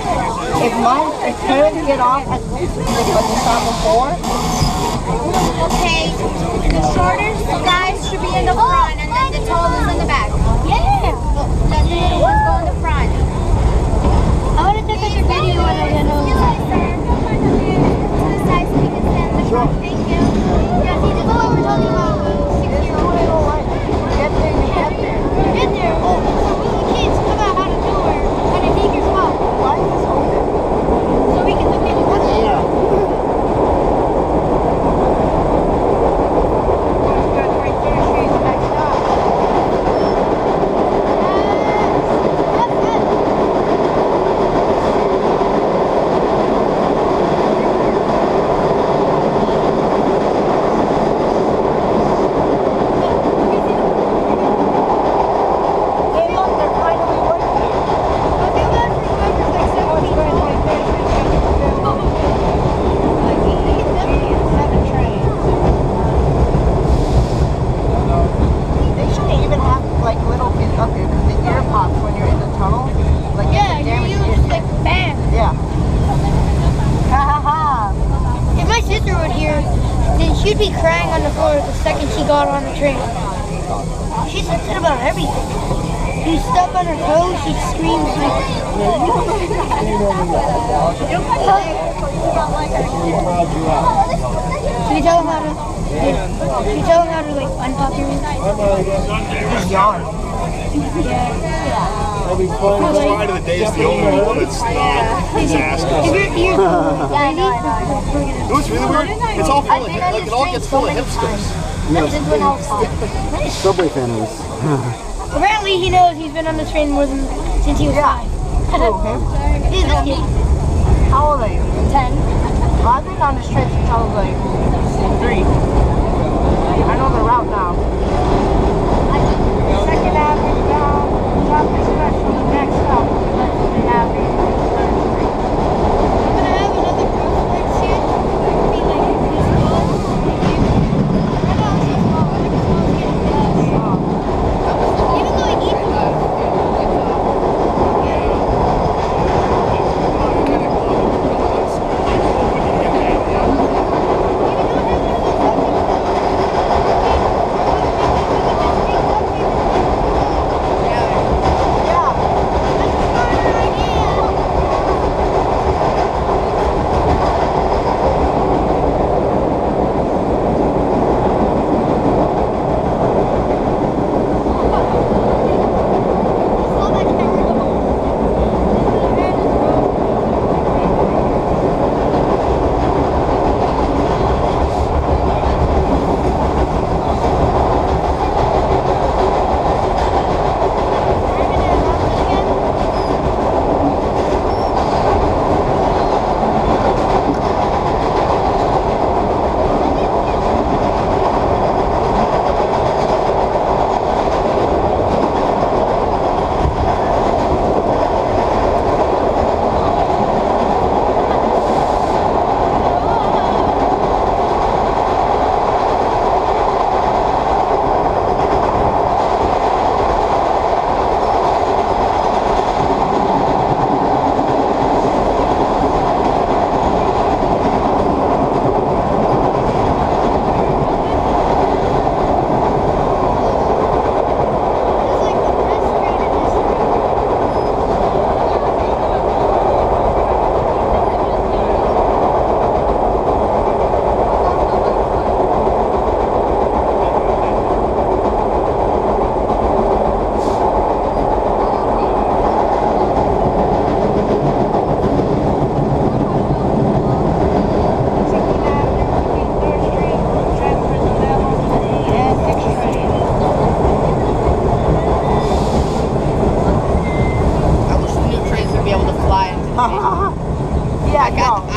If parents get off at what you saw before. Okay, the shortest guys should be in the front and then the tallest in the back. Yeah! Let the little ones go in the front. I want to take a video when I get home. To the side so we can stand in the front. Thank you. Yeah, see, this is what we're talking about. 6-year-old. Get there. Get there. Oh, so we the kids come out how to do it. How to take your spot. Why is this open? So we can look at it. Yeah. She'd be crying on the floor the second she got on the train. She's sensitive about everything. You step on her toes, she screams like... Should we tell him how to... Should we tell him how to like untuck your ears? Just yawn. Yeah. Pride of the day is the only one that's not disastrous. If your ears It was really weird. It's all full of like it all gets full of hipsters. Subway families. Apparently he knows he's been on the train more than since he was 5. He's this kid. How old are you? 10. I've been on this train since I was like 3. I know the route now. Second Avenue down, Chocolate Special, the next stop, Second Avenue, 3rd Street. I'm gonna have another crossword soon. Be like this small. Right now it's so small. I think it's small to get it. Even though I need them.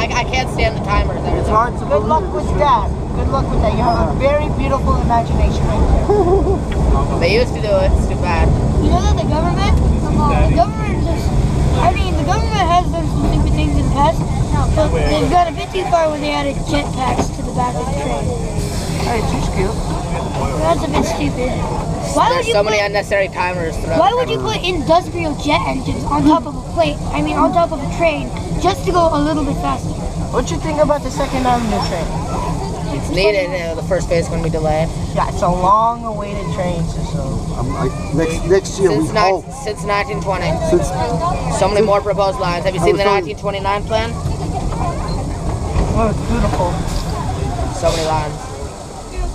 I can't stand the timers. It's hard to Good luck with that. Good luck with that. You have a very beautiful imagination right there. They used to do it. It's too bad. You know that the government just, the government has done some stupid things in the past, but they've gone a bit too far when they added jetpacks to the back of the train. Hey, too cute. That's a bit stupid. There's so many unnecessary timers. Why would you put industrial jet engines on top of a plane? I mean, on top of a train, just to go a little bit faster? What you think about the Second Avenue train? It's needed. The first phase is going to be delayed. Yeah, it's a long-awaited train system. Next year we hope. Since 1920. So many more proposed lines. Have you seen the 1929 plan? Oh, it's beautiful. So many lines.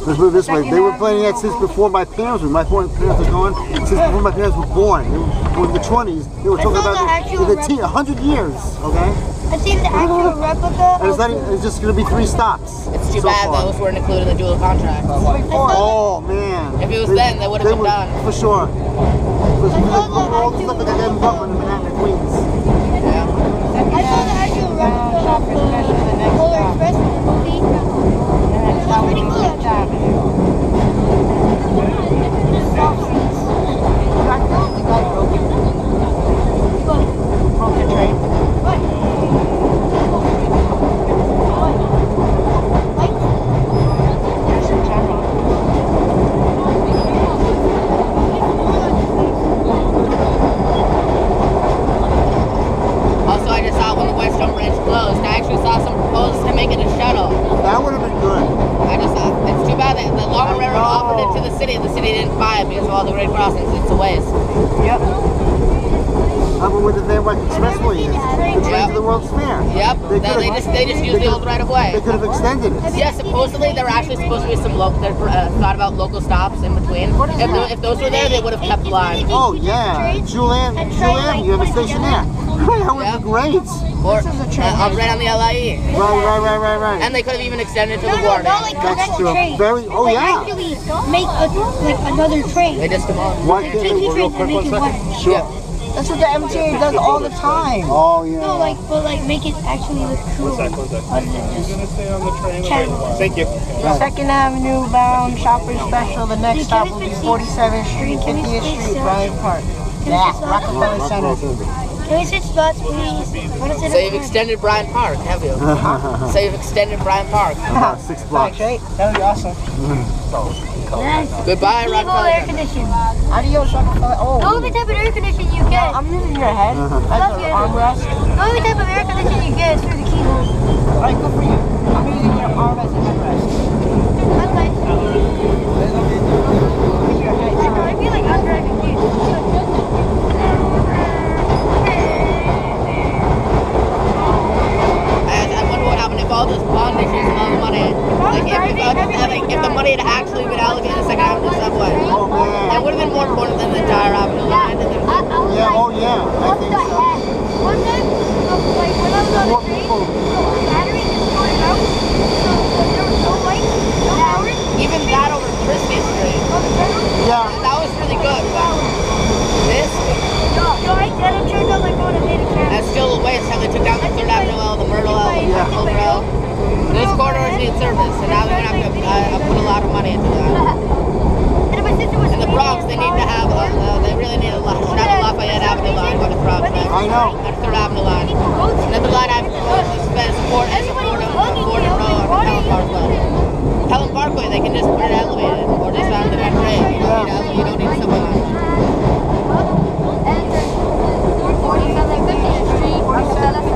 Let's put it this way, they were planning that since before my parents were. My parents were gone. Since before my parents were born. They were in the 20s. They were talking about it in the 100 years, okay? I've seen the actual replica. And it's just going to be 3 stops. It's too bad those weren't included in the dual contract. Oh, man. If it was then, they would have been done. For sure. Because all the stuff that they haven't done in Manhattan, Queens. Yeah. I saw the actual replica of the Polar Express movie. It was pretty cool, actually. Soft seats. I feel the guy broke it. Broke the train. What? There's a camera. Also, I just saw when the Western Bridge closed, I actually saw some proposals to make it a shuttle. That would have been good. I just thought, it's too bad that the Long Railroad offered it to the city and the city didn't buy it because of all the grade crossings. It's a waste. Yep. How about with the Van Wyck Expressway is? The train to the World's Fair. Yep. They just used the old right of way. They could have extended it. Yeah, supposedly there were actually supposed to be some thought about local stops in between. If those were there, they would have kept the line. Oh, yeah. Julian, you have a station there. That would be great. Or right on the LIE. Right. And they could have even extended it to the No, border. not like That's connect true. train. Oh, yeah. Actually make another train. They just demolished. Why can't they Take the real train quick and make one it second? one. Sure. That's what the MTA does all the time. Oh, yeah. No, but make it actually look cool. Other than just channel. Thank you. Second Avenue bound shopper special. The next stop will be 47th Street, 50th Street, Bryant Park. Yeah, Rockefeller Center. Can we switch spots, please? What is it? So you've extended Bryant Park, have you? So you've extended Bryant Park. About 6 blocks. Thanks, right? That would be awesome. Yes. Goodbye, Evil air Rockefeller. conditioning. Adios, Rockefeller. Oh. The only type of air conditioning you get. I'm using your head as an armrest. The only type of air conditioning you get is through the keyhole. Alright, good for you. I'm using your arm as a headrest. Okay. Your head. I feel like I'm driving you. I wonder what happened if all those bond issues and all the money, if the money had actually been allocated to Second Avenue subway, Oh, man. it would have been more important than the entire Avenue line. Yeah, oh, yeah. I think so. One time, like when I was on the train, the battery just started out. So there was no light, no power. Even that over Christie Street, Yeah. that was really good. But this, No, I did. I turned on my phone and made a camera. that's still a waste. How they took down the Third Avenue L, the Myrtle L, the Purple Rail. Those corridors need service, and now they're gonna have to put a lot of money into that. And my sister was In the Bronx, they need to have, they really need a Lafayette Avenue line going to Bronx. I know. And Third Avenue line. Another line I've support Gordon Road and Helen Parkway. Helen Parkway, they can just put it elevated, or just on the train. You don't need subway line.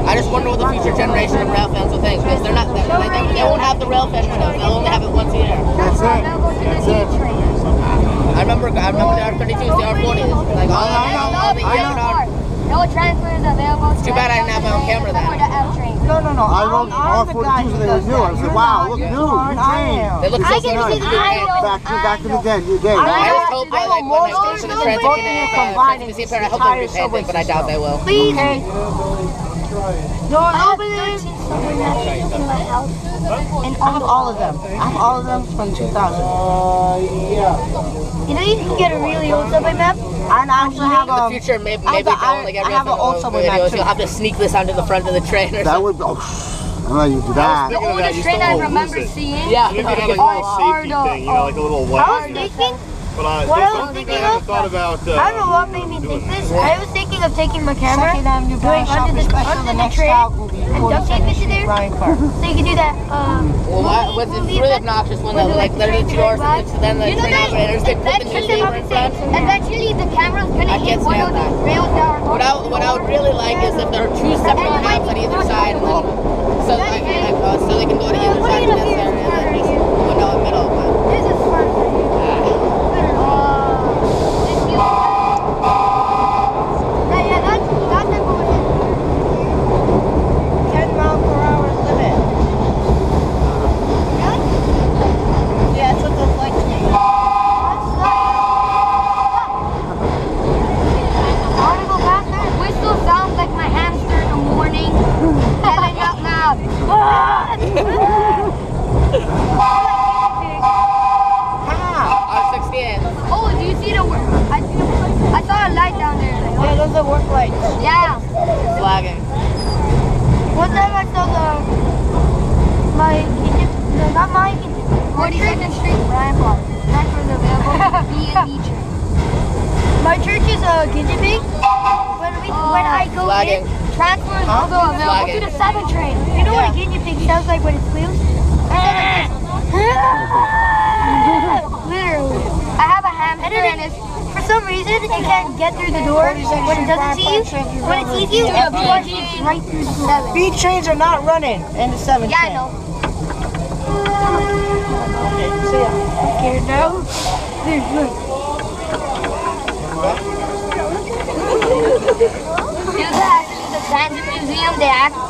I just wonder what the future generation of rail fans will think, because they're not, they won't have the rail fan shows. They'll only have it once a year. That's it. That's it. I remember the R32s, the R40s, like all the years are. No transfers available. It's too bad I didn't have my own camera then. No. I rode all 42s and they were new. I was like, wow, look, new train. They look so good. Back to the day. I just hope that like when I go to the transit museum fair, I hope they repay it, but I doubt they will. Please. No, I have all of them. I have all of them from 2000. You know you can get a really old subway map? I actually have In the future, maybe they'll only get I have an old subway map videos. too. You'll have to sneak this onto the front of the train or That something. would, I don't know you do that. The oldest train I remember seeing. Yeah. You could have like a little safety thing, you know, like a little I was light. thinking, But what I there's was something thinking I haven't of, thought about. I don't know what made me think this. I was thinking thinking of taking my camera, Second Avenue going Bound under Shopping the Special. The next train, stop will be and duct tape 47th it to Street, there. Bryant Park. So you can do that. Well, it's really obnoxious when the like literally two doors and then the train operators they put the newspaper in front. Eventually the camera's I gonna hit can't one of stand the that. rails that are What I would really like is if there are two separate paths on either side, and then so so they can go to either side if necessary, and then just go down the middle. But This is smart. Yeah, that's the good. 10 mile per hour limit. Yeah, that's what the flight is. I want to go faster. Whistle sounds like my hamster in the morning. Yelling out loud. R16. Oh, do you see the work? I saw a light down there. Yeah, those are work lights. Yeah. Flagging. One time I saw not my 42nd Street, Bryant Park. That's where they're available. B&B church. My church is guinea pig. When I go Flagging. in, transfers also available Flagging. to the 7 train. You know what a guinea pig sounds like when it squeals? It sounds like this. Literally. I have a hamster and it's, for some reason, it can't get through the door when it doesn't see you. When it sees you, it flushes right through the 7. B trains are not running in the 7 Yeah, I train. know. See ya. Scared now? Dude, look. Here's actually the Transit Museum.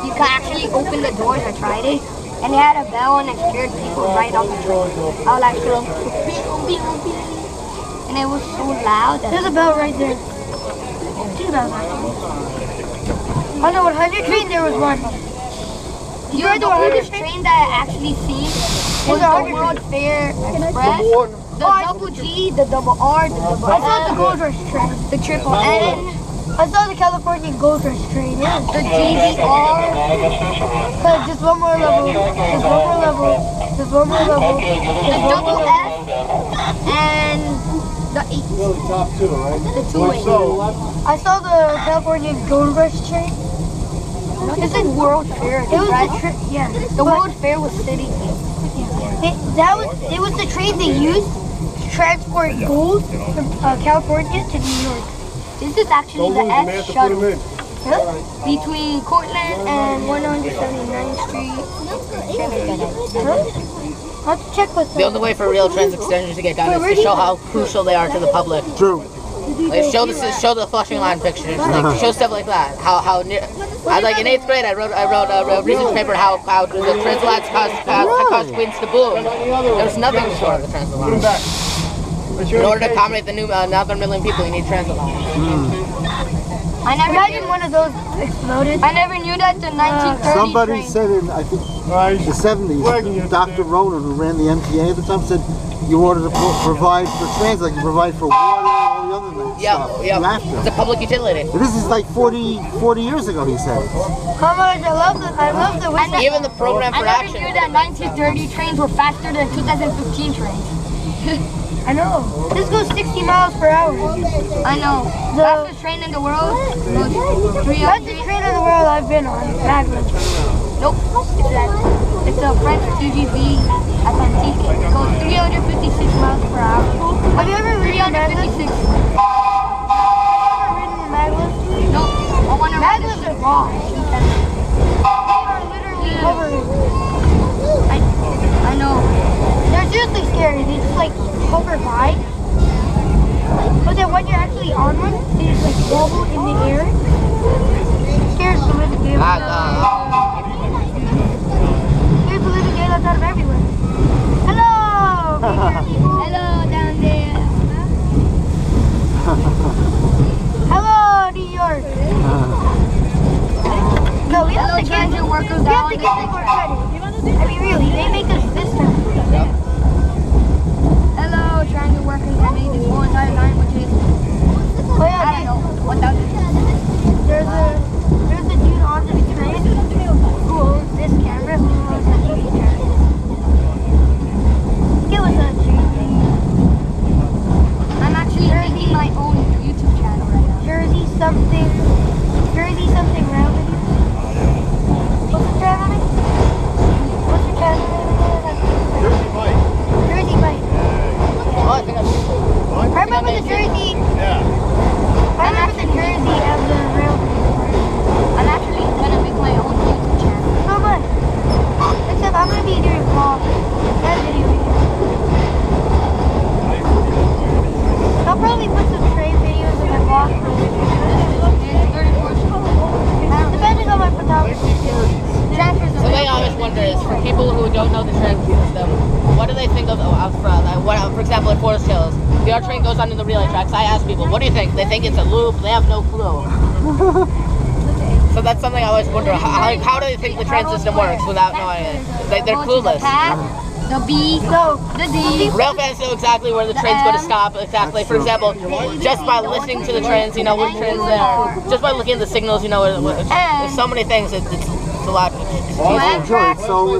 You can actually open the doors. I tried it. And they had a bell and it scared people right off the train. I was like, and it was so loud. There's a bell right there. 2 bells actually. On the 100 train there was one. You know the oldest train that I actually seen was the World Fair Express. The double G, the double R, the double I saw the Gold Rush train. The triple N. I saw the California Gold Rush train. Yeah. The GBR. Just one more level. Just one more level. Just one more level. The double F. And the 8. The top two, right? The 2-way. I saw the California Gold Rush train. This is World Fair. It was the trip. Yeah. The World Fair was sitting here. It was the train they used to transport gold from California to New York. This is actually the S shuttle. Between Cortland and 179th Street. I'll have to check with them. The only way for real transit extensions to get done is to show how crucial they are to the public. True. Like show the flushing line pictures, like show stuff like that. How near? I like in 8th grade I wrote a research paper how the transit lines caused Queens to boom. There was nothing short of the transit lines. In order to accommodate the new another million people, you need transit lines. I never imagine one of those exploded. I never knew that the 1930s Somebody train. said in, I think, the 70s, Dr. Ronan, who ran the MTA at the time, said you order to provide for transit, like you provide for water and all the other stuff. Yeah. It's a public utility. This is like 40 years ago, he said. How much? I love the whistle. Even the program for I never action. knew that 1930 trains were faster than 2015 trains. I know. This goes 60 miles per hour. I know. The fastest train in the world goes 300. Fastest train in the world I've been on. Maglev. Nope. It's a French TGV Atlantique. It goes 356 miles per hour. Have you ever ridden 356? Have you ever ridden a Maglev? Nope. I want to ride Maglevs are raw. They are literally hovering. I know. They're seriously scary. They just like hover by. But then when you're actually on one, they just like wobble in the air. It scares the living daylights out of everywhere. Hello! Hello down there. Hello, New York. No, we have to get your workers down. We have to get more credit. I mean, really, they make us this time. Hello, trying to work in this whole entire languages. Oh yeah, I don't know what that is. There's a dude on the train who owns this camera. Give us a Jersey. I'm actually making my own YouTube channel right now. Jersey something. don't know the transit system, what do they think of for example, at Forest Hills, the R train goes onto the relay tracks. I ask people, what do you think? They think it's a loop. They have no clue. So that's something I always wonder. How do they think the train system works without knowing it? They're clueless. The B, the D. Rail fans know exactly where the train's going to stop. Exactly. For example, just by listening to the trains, you know which train's there. Just by looking at the signals, you know. There's so many things. It's a lot. It's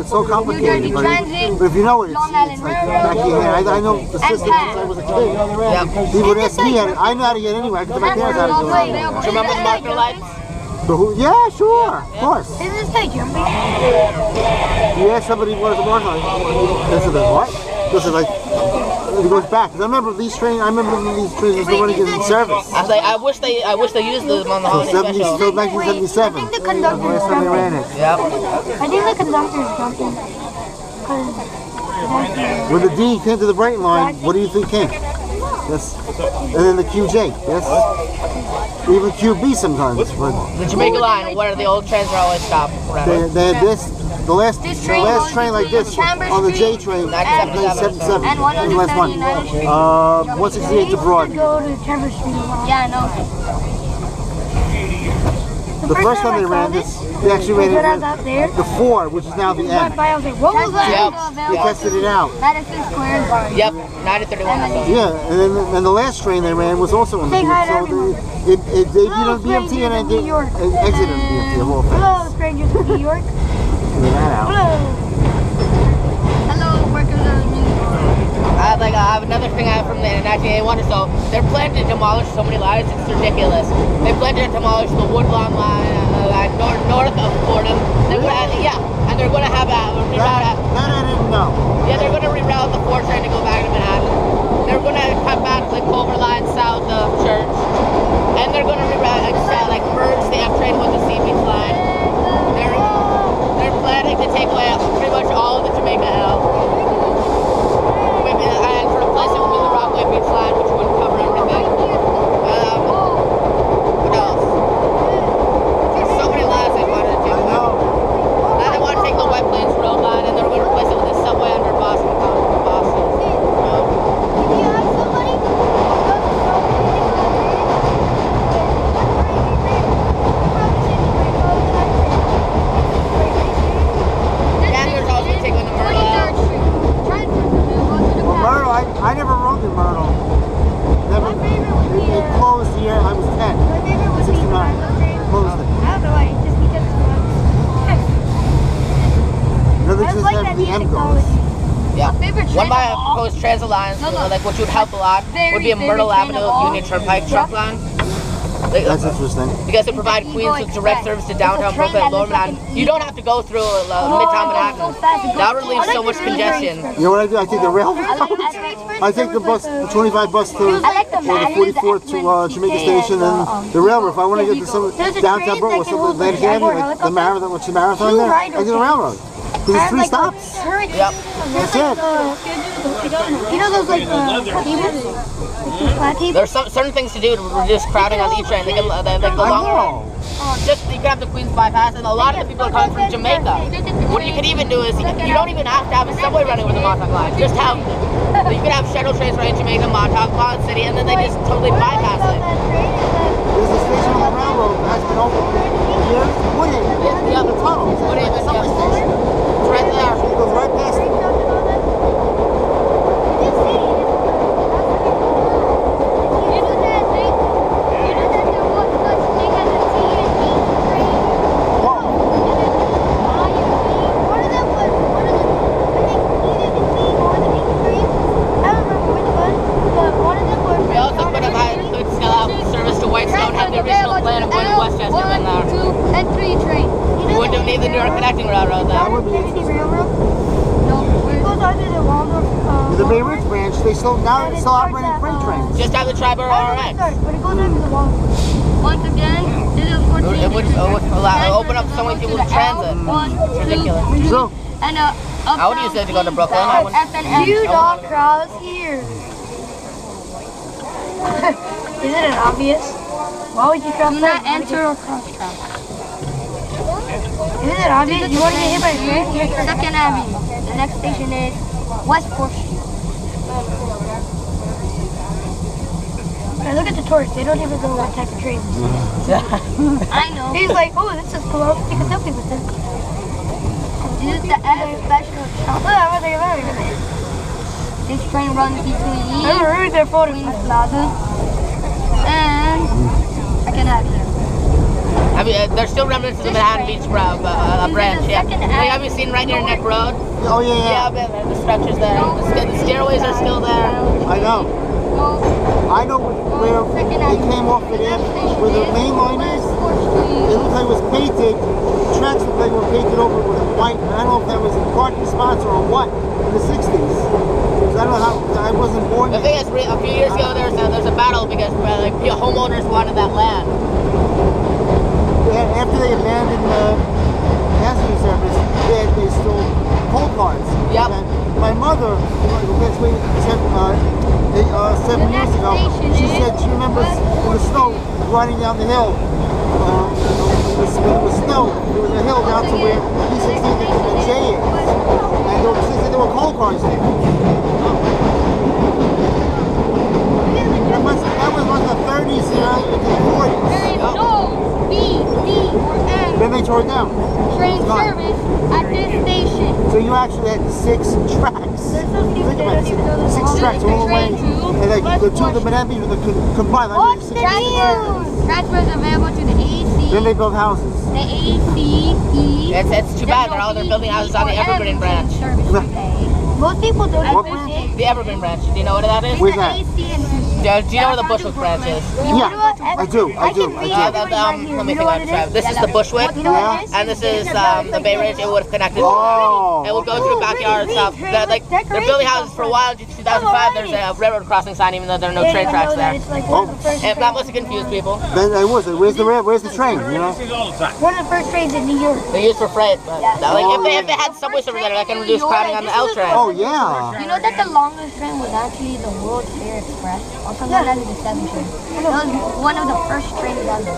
so complicated. But if you know it, it's like back of your hand. I know the system since I was a kid. Yeah. People would ask me, I know how to get anywhere. I could tell my parents how to do it. Do you remember the marker lights? Yeah, sure, of course. Is this like jumping? You ask somebody what is a marker light, they said, what? This is like, it goes back. I remember these trains was the one in service. I wish they used them on the holiday special. So 1977. I think the conductor is Last time they ran it. Yep. I think the conductor is jumping. When the D came to the Brighton line, what do you think came? Yes. And then the QJ, yes. Even QB sometimes. But The Jamaica line, where the old trains are always stopped. they had this, the last train like this on the J train, 1977. And The last one. 168 to Broad. Go to Chambers Street. Yeah, I know. The first time they ran this, they actually ran it with the 4, which is now the M. I was like, what was that? They tested it out. Madison Square Garden. Yep, 9:31. Yeah, and the last train they ran was also on the Say hi to so everyone. it debuted on BMT and it exited on BMT of all things. Hello, strangers from New York. Figure that out. Hello, workers of New York. I have another thing I have from the 1981 or so. They're planning to demolish so many lines, it's ridiculous. They plan to demolish the Woodlawn line north of Fordham. And they're going to have reroute. That I didn't know. Yeah, they're going to reroute the 4 train to go back to Manhattan. They're going to cut back the Clover line south of Church, and they're going to reroute merge the F train with the C Beach line. They're planning to take away pretty much all of the Jamaica L. And for replace it with the Rockaway Beach line, which would cover everything. What else? There's so many lines they wanted to take away. Now they want to take the White Plains Road line and they're going to replace it with a subway under Boston. And there's also taking the Myrtle out. Myrtle, I never rode in Myrtle. Never. It closed the year I was 10. 69. Closed it. I don't know why, just because No, they just have the M goes. Yeah. One of my proposed transit lines, which would help a lot, would be a Myrtle Avenue Union Turnpike truck line. That's interesting. Because it provides Queens with direct service to downtown Brooklyn and Lower Manhattan. You don't have to go through Midtown Manhattan. That would relieve so much congestion. You know what I do? I take the railroad. I take the bus, the 25 bus to or the 44th to Jamaica Station and the railroad. If I want to get to some downtown Brooklyn or some Atlantic Avenue, like the marathon, what's the marathon there? I do the railroad. Because it's 3 stops. Yep. That's it. You know those There's certain things to do to reduce crowding on the E train. They can the long run. Just you can have the Queens bypass, and a lot of the people are coming from Jamaica. What you could even do is you don't even have to have a subway running with the Montauk line. Just have you could have shuttle trains running Jamaica, Montauk, Pond City, and then they just totally bypass it. There's a station on the railroad that has been open for years. Woodhaven. Yeah, The tunnel. Woodhaven, The subway yeah. station. It's right there. It goes right past it. We also could still have service to Whitestone, have the original plan of going to Westchester in there. 1, 2, and 3 train. You wouldn't need the New York Connecting Railroad That there. would be interesting. The The Bay Ridge branch, they still operating freight trains. Just have the Triborough RX. But it goes over the wall. Once again, this is 14. It would open up so many people to transit. It's ridiculous. True. And I would use it to go to Brooklyn. I would. You dog cross here. Isn't it obvious? Why would you cross that? Enter or cross traffic. Isn't it obvious? You want to get hit by a train? Second Avenue. The next station is West 4th Street. Hey, look at the tourists. They don't even know what type of train this is. I know. He's like, oh, this is cool. I'll take a selfie with this. This is the special train. This train runs between Queens Plaza and I can have here. I mean, there's still remnants of the Manhattan Beach branch. Yeah. Have you seen right near Neck Road? Oh yeah. Yeah, the structures there. The stairways are still there. I know. I know where they came off of there, where the main line is. It looked like it was painted. The tracks looked like they were painted over with white. I don't know if that was a parking spots or what in the 60s. Because I don't know how. I wasn't born The yet. thing is, a few years ago there's a battle because like homeowners wanted that land. After they abandoned the passenger service, they stole coal cars. Yep. And my mother, that's way 7 years ago, she said she remembers in the snow riding down the hill. When it was snow, there was a hill down to where P16 and J is. And there were coal cars there. That was like the 30s and into the 40s. No B, D, or N Then they tore it down. train service at this station. So you actually had 6 tracks. Think about it. 6 tracks all the way. And like the two of the Manhattan Beach were combined. What's the news? Transfers available to the AC. Then they built houses. The ACE. It's too bad they're building houses on the Evergreen branch. Most people don't What know branch? this. The Evergreen branch. Do you know what that is? Where's that? Do you know where the Bushwick branch is? Yeah, I do. Let me think on track. This is the Bushwick, Yeah. and this is the Bay Ridge. It would have connected. Oh. It would go through backyard stuff. They're building houses for a while. In 2005, there's a railroad crossing sign, even though there are no train tracks there. And that must have confused people. Then it was. Where's the train? You know. One of the first trains in New York. They use for freight, but if they had subway service there, that can reduce crowding on the L train. Oh yeah. You know that the longest train was actually the World Fair Express, also known as the 7 train. It was one of the first trains ever.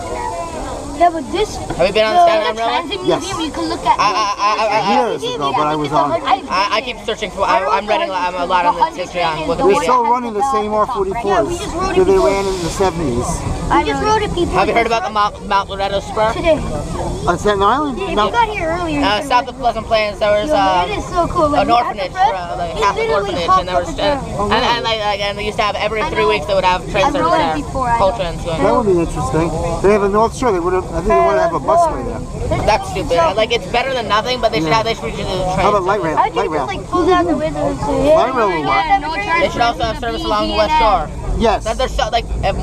Yeah, but this. Have you been on the Staten Island Railway? Transit Yes. Museum, you can look at. Years ago, but I was on it. I keep searching for. I'm reading a lot on this history on They're Wikipedia. still running the same R44s that they ran in the 70s. I just wrote it before. Have you heard about the Mount Loretto Spur? Today. On Staten Island? If you No. got here earlier. South of Pleasant Plains, there was it is so cool. an orphanage, like a Catholic orphanage, and there was and they used to have every 3 weeks they would have train service there, coal trains going. That would be interesting. They have a North Shore. I think they want to have a busway there. That's stupid. Like it's better than nothing, but they should reach into the train. How about light rail? I Light think rail. just like pull down the window and say, Light rail will work. They should also have service along the West Shore. Yes. There's so much vacant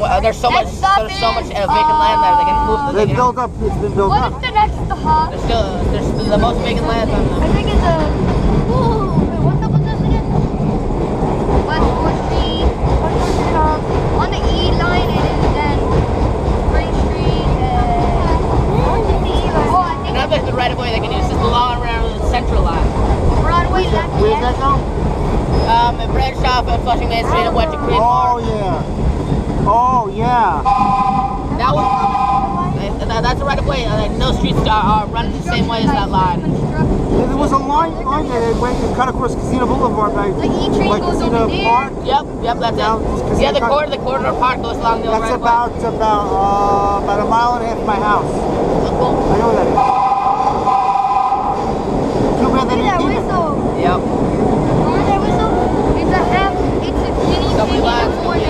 land there. They can move. They built up. It's been built what up. is the next stop? There's the most vacant land on I them. think it's a. Wait, what's up with this again? West 4th Street. On the E line, it is then Spring Street and. Oh, I think Now there's the right of way they can use. This is the long around the Central line. Broadway left. Where's that go? It branched off at Flushing Main Street and went to Queens Oh Plaza. yeah. Oh yeah. That one, that's a right of way. No streets are running the same way as that line. There was a line there that went and cut across Casino Boulevard by The E train like goes Casino over there. Park. Yep, that's Now, it. Yeah, the corridor park goes along the That's right of way. about a mile and a half from my house. Cool. I know where that is. Too bad they didn't keep it. Yep. Remember that whistle? It's a half. It's a guinea pig Double in line. a corner.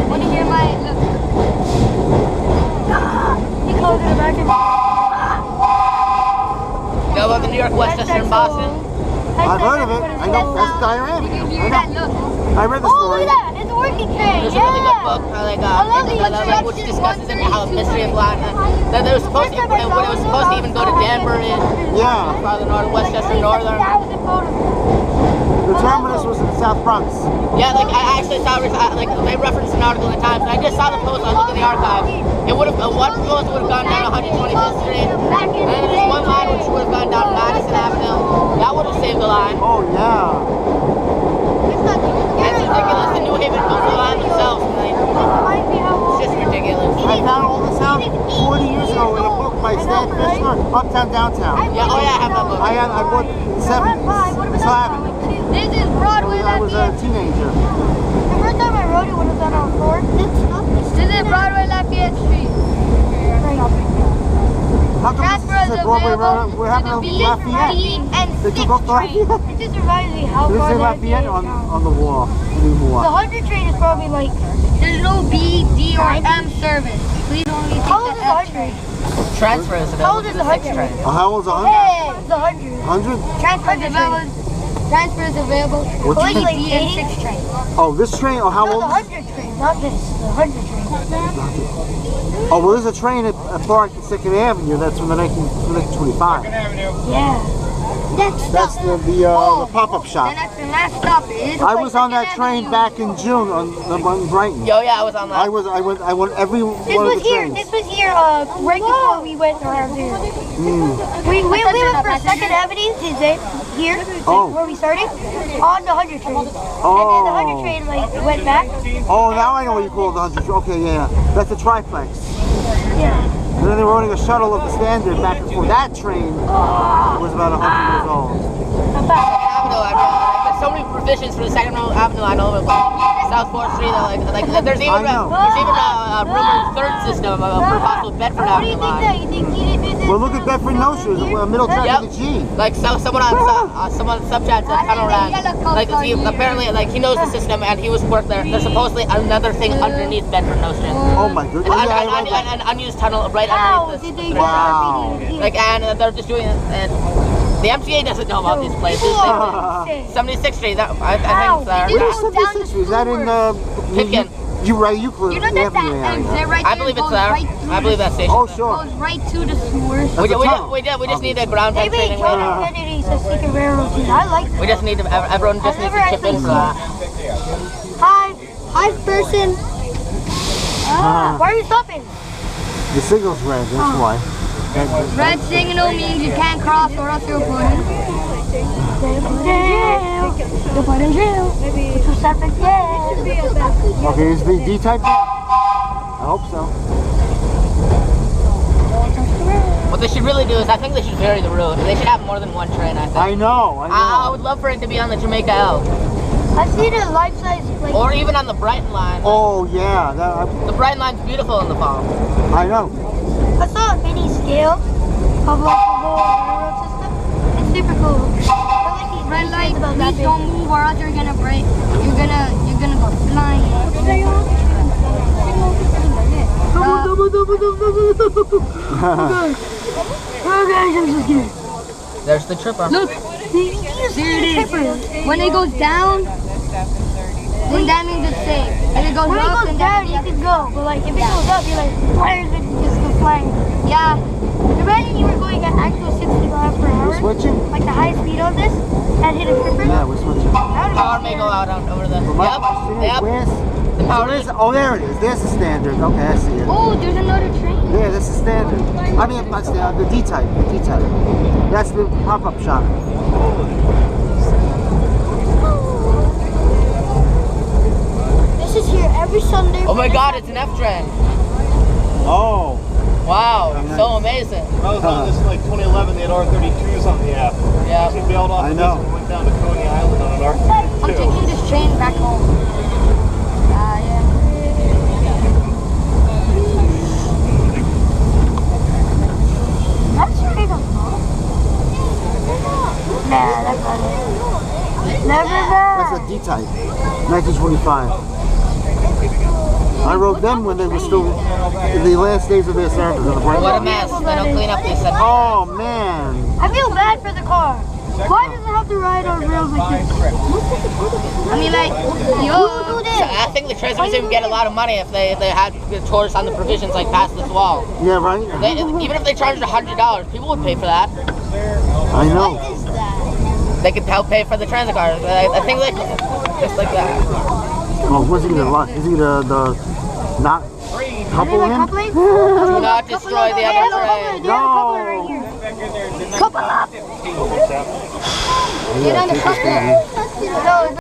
Want to hear my look? He called it a back and Know about the New York Westchester in Boston? I've heard of it. I know that's diorama. Did you hear that? Look. I read the Oh, story. look at that. It's a working train. There's a really good book, which discusses it, how the mystery of line. That it was supposed to, when it was supposed to even go to Danbury, Yeah. farther north, Westchester Northern. The terminus was in South Bronx. Yeah, like I actually saw, they referenced an article in the Times, and I just saw the post. I looked in the archive. It would have one post would have gone down 125th Street, and then there's one line which would have gone down Madison Avenue. That would have saved the line. Oh yeah. now. Yeah, oh yeah, I have that book. I bought 7. Still have it. This is Broadway I was a Lafayette. teenager. The first time I rode it was on our floor. This is Broadway Lafayette Street. How come this is Broadway Road? We're having a Lafayette. They took off Lafayette. It just reminds me how There's far a Lafayette on the wall anymore. The 100 train is probably like... There's no B, D, or M service. Please only take how old is the 100? Transfer is How old available is to the the 6th 100? train. How old is 100? Hey, the 100. 100? Transfer is available. Transfer is available. What Only train? like B and 6 train. Oh, this train? Oh, how No, old? the 100 train, not this. The 100 train. Oh, well, there's a train at Park and 2nd Avenue. That's from the 1925. Yeah. That's the pop-up shop. Then that's the last stop. I was on that train back in June on Brighton. Yo, yeah, I was on that. I went every one of the trains. This was here right before we went around here. We went for 2nd Avenue here, where we started, on the 100 train. And then the 100 train went back. Oh, now I know what you call the 100. Okay, yeah. That's a triplex. Yeah. And then they were running a shuttle of the Standard back and forth. That train was about 100 years old. There's so many provisions for the 2nd Avenue line over South 4th Street. There's even a rumored 3rd system for possible Bedford Avenue line. You think he did this? Well, look at Bedford Nostrils, a middle track of the G. Like someone on subchat said tunnel ran. Apparently he knows the system and he was worked there. There's supposedly another thing underneath Bedford Nostrils. Oh my goodness. An unused tunnel right underneath this. Wow. And they're just doing it. And the MTA doesn't know about these places. 76th Street. I think it's there. Where's 76th Street? Is that in Pitkin. Euclid? You know that exit right there I believe it's there. I believe that station. Oh, sure. goes right to the sewers. We just need a ground type Maybe training. John F. Kennedy's a secret railroad too. I like that. We just need everyone just needs to chip in for that. Hi, person. Why are you stopping? The signal's red, that's why. Red signal means you can't cross or else you're put in jail. You're put in jail. It's a separate jail. Okay, is the D-type? I hope so. What they should really do is I think they should vary the route. They should have more than one train, I think. I know. I would love for it to be on the Jamaica L. I see the life-size plate. Or even on the Brighton line. Oh, yeah. The Brighton line's beautiful in the fall. I know. I saw a mini scale of like the whole railroad system. It's super cool. Red light, please don't move or else you're gonna break. You're gonna go flying. There's the tripper. Look, there it is. When it goes down, then that means it's safe. If it goes up, then down, you can go. But like if it goes up, you're like, why is it just go flying? Yeah. Imagine you were going at actual 60 miles per hour. We're switching? Like the high speed on this, and hit a tripper. Yeah, we're switching. Power may go out over the. Yep. Where's? The power is. Oh, there it is. There's the Standard. Okay, I see it. Oh, there's another train. Yeah, that's the Standard. I mean, not Standard, the D-type. The D-type. That's the pop-up shop. This is here every Sunday. Oh my God, it's an F train. Oh. Wow, so amazing. I was on this in like 2011. They had R32s on the app. Yeah. We bailed off I of know. this and went down to Coney Island on an I'm R32. taking this train back home. Yeah. That's right on. Nah, that's not it. Never that. That's a D-type. 1925. I rode them when they were still in the last days of their service. What a mess. They don't clean up these sections. Oh, man. I feel bad for the car. Why does it have to ride on rails like this? I mean, like, yo. Who do this? I think the trains would even get a lot of money if they had tourists on the provisions like past this wall. Yeah, right? Even if they charged $100, people would pay for that. I know. What is that? They could help pay for the transit cars. I think they just like that. Oh, what's he gonna lock? Is he the not couple him? Coupling? Do not destroy the other train. Couple up. Yeah, Get on the take this couple. thing. No,